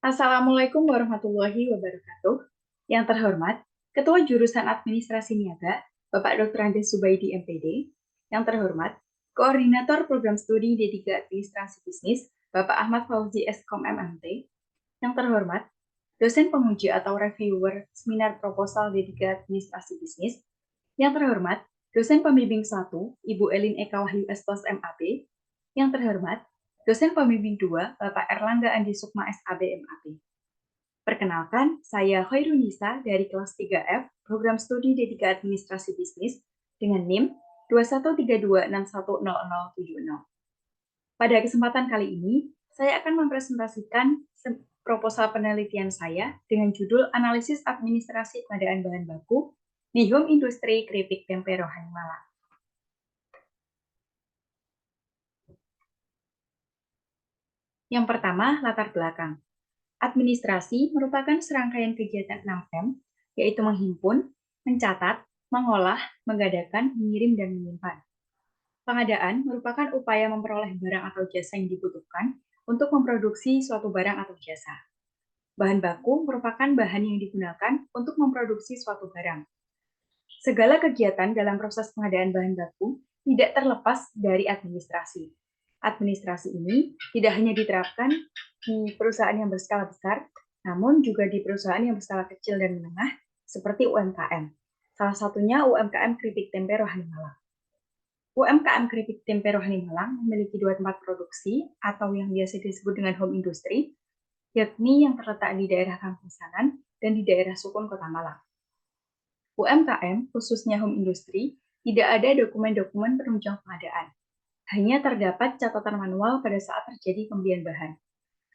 Assalamualaikum warahmatullahi wabarakatuh. Yang terhormat, Ketua Jurusan Administrasi Niaga, Bapak Dr. Andes Subaidi MPD. Yang terhormat, Koordinator Program Studi D3 Administrasi Bisnis, Bapak Ahmad Fauzi Eskom MMT. Yang terhormat, dosen penguji atau reviewer seminar proposal D3 Administrasi Bisnis. Yang terhormat, dosen pembimbing 1, Ibu Elin Eka Wahyu Estos MAB. Yang terhormat, dosen pembimbing 2, Bapak Erlangga Andi Sukma SAB MAB. Perkenalkan, saya Khairunisa dari kelas 3F, Program Studi D3 Administrasi Bisnis dengan NIM 2132610070. Pada kesempatan kali ini, saya akan mempresentasikan proposal penelitian saya dengan judul Analisis Administrasi Pengadaan Bahan Baku di Home Industry Keripik Tempe Rohani Malang. Yang pertama, latar belakang. Administrasi merupakan serangkaian kegiatan 6M, yaitu menghimpun, mencatat, mengolah, menggadangkan, mengirim, dan menyimpan. Pengadaan merupakan upaya memperoleh barang atau jasa yang dibutuhkan untuk memproduksi suatu barang atau jasa. Bahan baku merupakan bahan yang digunakan untuk memproduksi suatu barang. Segala kegiatan dalam proses pengadaan bahan baku tidak terlepas dari administrasi. Administrasi ini tidak hanya diterapkan di perusahaan yang berskala besar, namun juga di perusahaan yang berskala kecil dan menengah, seperti UMKM. Salah satunya UMKM Keripik Tempe Rohani Malang. UMKM Keripik Tempe Rohani Malang memiliki 2 tempat produksi atau yang biasa disebut dengan home industry, yakni yang terletak di daerah Kangkusanan dan di daerah Sukun Kota Malang. UMKM, khususnya home industry, tidak ada dokumen-dokumen penunjang pengadaan. Hanya terdapat catatan manual pada saat terjadi pembelian bahan.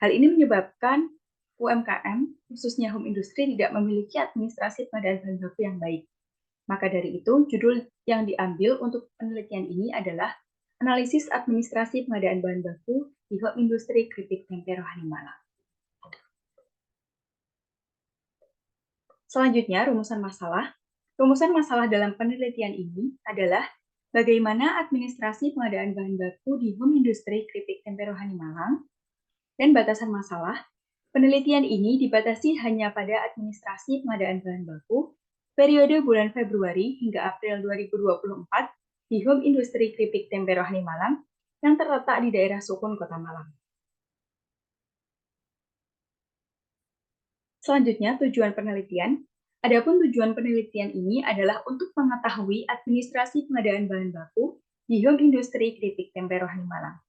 Hal ini menyebabkan UMKM, khususnya home industry, tidak memiliki administrasi pengadaan bahan baku yang baik. Maka dari itu, judul yang diambil untuk penelitian ini adalah Analisis Administrasi Pengadaan Bahan Baku di Home Industry Keripik Tempe Rohani Malang. Selanjutnya, rumusan masalah. Rumusan masalah dalam penelitian ini adalah bagaimana administrasi pengadaan bahan baku di Home Industry Keripik Tempe Rohani Malang, dan batasan masalah. Penelitian ini dibatasi hanya pada administrasi pengadaan bahan baku periode bulan Februari hingga April 2024 di Home Industry Keripik Tempe Rohani Malang yang terletak di daerah Sukun, Kota Malang. Selanjutnya, tujuan penelitian. Adapun tujuan penelitian ini adalah untuk mengetahui administrasi pengadaan bahan baku di Home Industry Keripik Tempe Rohani Malang.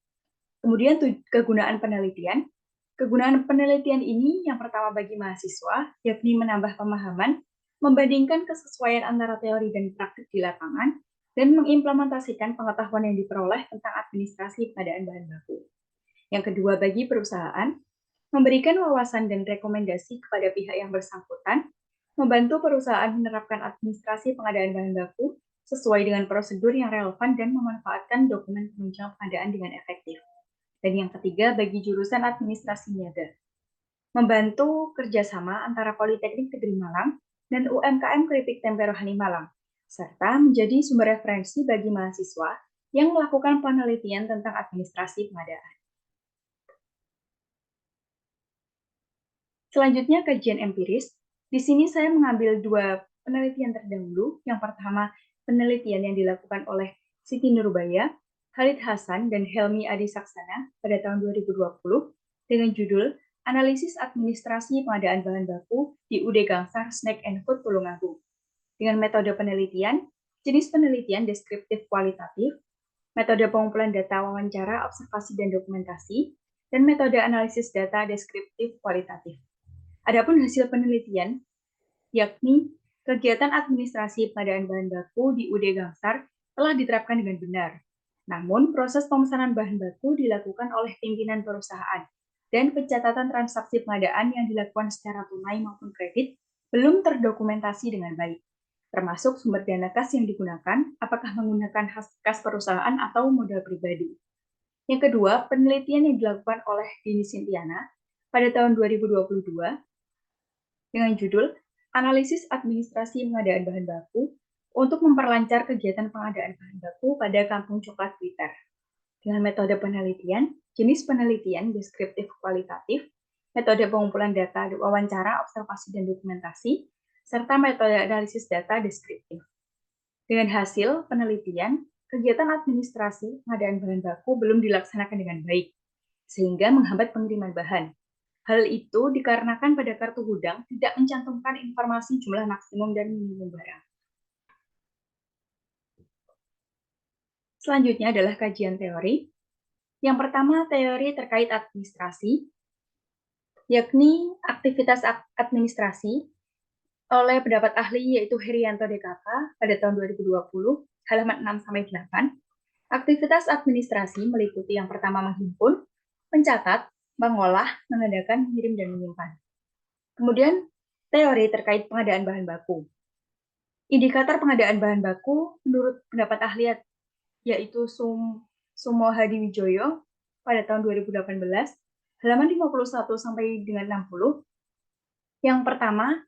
Kemudian kegunaan penelitian. Kegunaan penelitian ini yang pertama bagi mahasiswa, yakni menambah pemahaman, membandingkan kesesuaian antara teori dan praktik di lapangan, dan mengimplementasikan pengetahuan yang diperoleh tentang administrasi pengadaan bahan baku. Yang kedua bagi perusahaan, memberikan wawasan dan rekomendasi kepada pihak yang bersangkutan, membantu perusahaan menerapkan administrasi pengadaan bahan baku sesuai dengan prosedur yang relevan dan memanfaatkan dokumen penunjang pengadaan dengan efektif. Dan yang ketiga, bagi jurusan administrasi niaga, membantu kerjasama antara Politeknik Negeri Malang dan UMKM Keripik Tempe Rohani Malang, serta menjadi sumber referensi bagi mahasiswa yang melakukan penelitian tentang administrasi pengadaan. Selanjutnya, kajian empiris. Di sini saya mengambil 2 penelitian terdahulu. Yang pertama, penelitian yang dilakukan oleh Siti Nurbaya, Khalid Hasan, dan Helmi Adi Saksana pada tahun 2020 dengan judul Analisis Administrasi Pengadaan Bahan Baku di UD Gangsar Snack and Food Tulungagung. Dengan metode penelitian, jenis penelitian deskriptif kualitatif, metode pengumpulan data wawancara, observasi, dan dokumentasi, dan metode analisis data deskriptif kualitatif. Adapun hasil penelitian, yakni kegiatan administrasi pengadaan bahan baku di UD Gangsar telah diterapkan dengan benar. Namun, proses pemesanan bahan baku dilakukan oleh pimpinan perusahaan, dan pencatatan transaksi pengadaan yang dilakukan secara tunai maupun kredit belum terdokumentasi dengan baik, termasuk sumber dana kas yang digunakan, apakah menggunakan kas perusahaan atau modal pribadi. Yang kedua, penelitian yang dilakukan oleh Dini Sintiana pada tahun 2022 dengan judul Analisis Administrasi Pengadaan Bahan Baku untuk memperlancar kegiatan pengadaan bahan baku pada Kampung Coklat Blitar. Dengan metode penelitian, jenis penelitian deskriptif kualitatif, metode pengumpulan data, wawancara, observasi, dan dokumentasi, serta metode analisis data deskriptif. Dengan hasil penelitian, kegiatan administrasi pengadaan bahan baku belum dilaksanakan dengan baik, sehingga menghambat pengiriman bahan. Hal itu dikarenakan pada kartu gudang tidak mencantumkan informasi jumlah maksimum dan minimum barang. Selanjutnya adalah kajian teori. Yang pertama, teori terkait administrasi, yakni aktivitas administrasi oleh pendapat ahli yaitu Herianto DKK pada tahun 2020, halaman 6-8. Aktivitas administrasi meliputi yang pertama menghimpun, mencatat, mengolah, mengadakan, mengirim, dan menyimpan. Kemudian, teori terkait pengadaan bahan baku. Indikator pengadaan bahan baku menurut pendapat ahli yaitu Sumo Hadiwijoyo pada tahun 2018, halaman 51 sampai dengan 60. Yang pertama,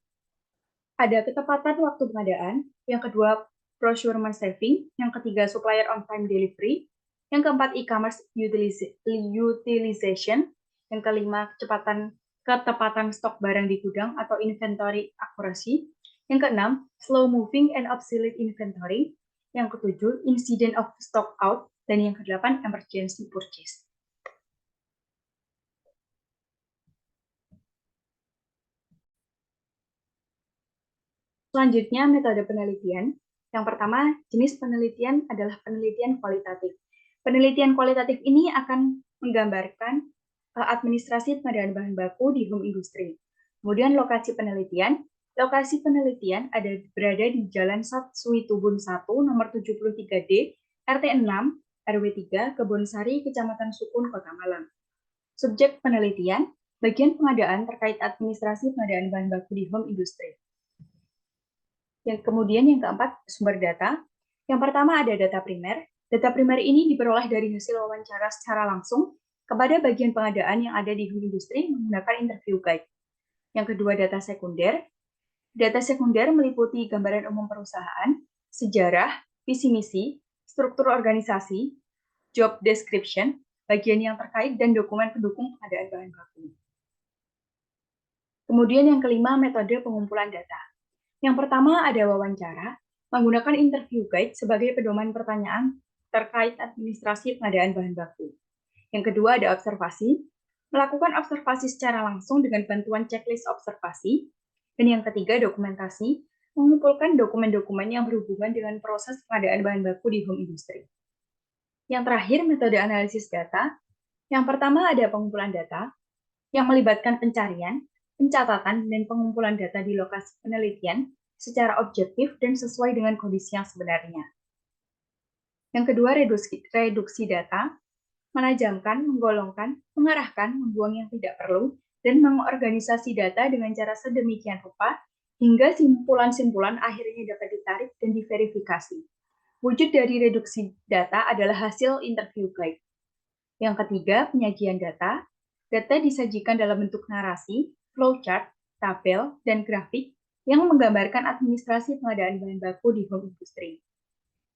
ada ketepatan waktu pengadaan, yang kedua, procurement saving, yang ketiga, supplier on-time delivery, yang keempat, e-commerce utilization, yang kelima, ketepatan stok barang di gudang atau inventory accuracy, yang keenam, slow moving and obsolete inventory, yang ketujuh, incident of stock out, dan yang kedelapan, emergency purchase. Selanjutnya, metode penelitian. Yang pertama, jenis penelitian adalah penelitian kualitatif. Penelitian kualitatif ini akan menggambarkan administrasi pengadaan bahan baku di home industry. Kemudian lokasi penelitian. Lokasi penelitian berada di Jalan Satsui Tubun 1, nomor 73D, RT 6, RW 3, Kebonsari, Kecamatan Sukun, Kota Malang. Subjek penelitian, bagian pengadaan terkait administrasi pengadaan bahan baku di home industry. Yang kemudian yang keempat, sumber data. Yang pertama ada data primer. Data primer ini diperoleh dari hasil wawancara secara langsung kepada bagian pengadaan yang ada di home industry menggunakan interview guide. Yang kedua, data sekunder. Data sekunder meliputi gambaran umum perusahaan, sejarah, visi misi, struktur organisasi, job description, bagian yang terkait, dan dokumen pendukung pengadaan bahan baku. Kemudian yang kelima, metode pengumpulan data. Yang pertama ada wawancara, menggunakan interview guide sebagai pedoman pertanyaan terkait administrasi pengadaan bahan baku. Yang kedua ada observasi, melakukan observasi secara langsung dengan bantuan checklist observasi. Dan yang ketiga dokumentasi, mengumpulkan dokumen-dokumen yang berhubungan dengan proses pengadaan bahan baku di home industry. Yang terakhir metode analisis data. Yang pertama ada pengumpulan data, yang melibatkan pencarian, pencatatan, dan pengumpulan data di lokasi penelitian secara objektif dan sesuai dengan kondisi yang sebenarnya. Yang kedua, reduksi data, menajamkan, menggolongkan, mengarahkan, membuang yang tidak perlu, dan mengorganisasi data dengan cara sedemikian rupa hingga simpulan-simpulan akhirnya dapat ditarik dan diverifikasi. Wujud dari reduksi data adalah hasil interview guide. Yang ketiga, penyajian data. Data disajikan dalam bentuk narasi, flowchart, tabel, dan grafik yang menggambarkan administrasi pengadaan bahan baku di home industry.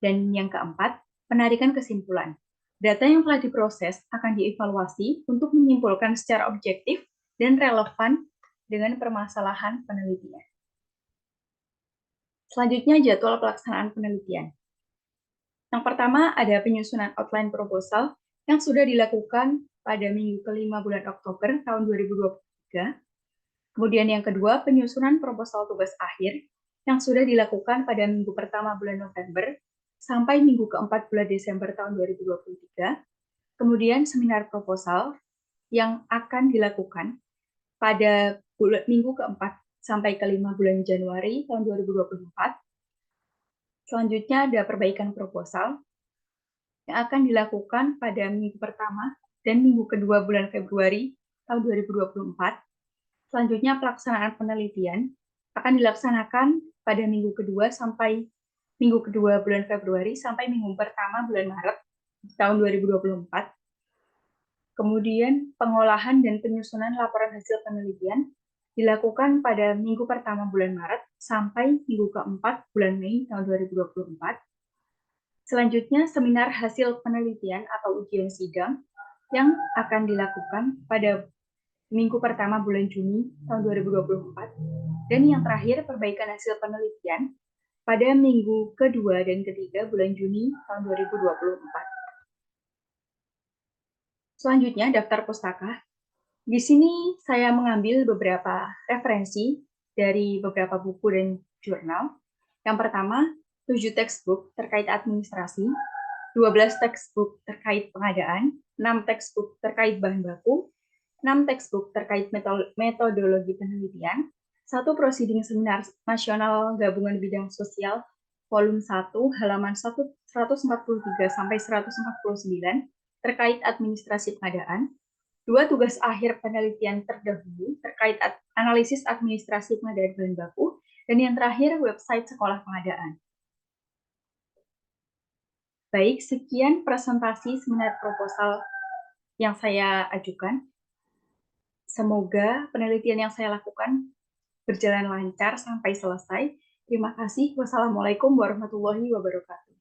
Dan yang keempat, penarikan kesimpulan. Data yang telah diproses akan dievaluasi untuk menyimpulkan secara objektif dan relevan dengan permasalahan penelitian. Selanjutnya, jadwal pelaksanaan penelitian. Yang pertama, ada penyusunan outline proposal yang sudah dilakukan pada minggu kelima bulan Oktober tahun 2023. Kemudian yang kedua, penyusunan proposal tugas akhir yang sudah dilakukan pada minggu pertama bulan November sampai minggu keempat bulan Desember tahun 2023. Kemudian seminar proposal yang akan dilakukan pada minggu keempat sampai kelima bulan Januari tahun 2024. Selanjutnya ada perbaikan proposal yang akan dilakukan pada minggu pertama dan minggu kedua bulan Februari tahun 2024. Selanjutnya pelaksanaan penelitian akan dilaksanakan pada minggu kedua bulan Februari sampai minggu pertama bulan Maret tahun 2024. Kemudian pengolahan dan penyusunan laporan hasil penelitian dilakukan pada minggu pertama bulan Maret sampai minggu keempat bulan Mei tahun 2024. Selanjutnya, seminar hasil penelitian atau ujian sidang yang akan dilakukan pada minggu pertama bulan Juni tahun 2024, dan yang terakhir perbaikan hasil penelitian pada minggu kedua dan ketiga bulan Juni tahun 2024. Selanjutnya, daftar pustaka. Di sini saya mengambil beberapa referensi dari beberapa buku dan jurnal. Yang pertama, 7 textbook terkait administrasi, 12 textbook terkait pengadaan, 6 textbook terkait bahan baku, 6 textbook terkait metodologi penelitian, 1 proceeding seminar nasional gabungan bidang sosial volume 1 halaman 143 sampai 149 terkait administrasi pengadaan, 2 tugas akhir penelitian terdahulu terkait analisis administrasi pengadaan bahan baku, dan yang terakhir website sekolah pengadaan. Baik, sekian presentasi seminar proposal yang saya ajukan. Semoga penelitian yang saya lakukan berjalan lancar sampai selesai. Terima kasih. Wassalamualaikum warahmatullahi wabarakatuh.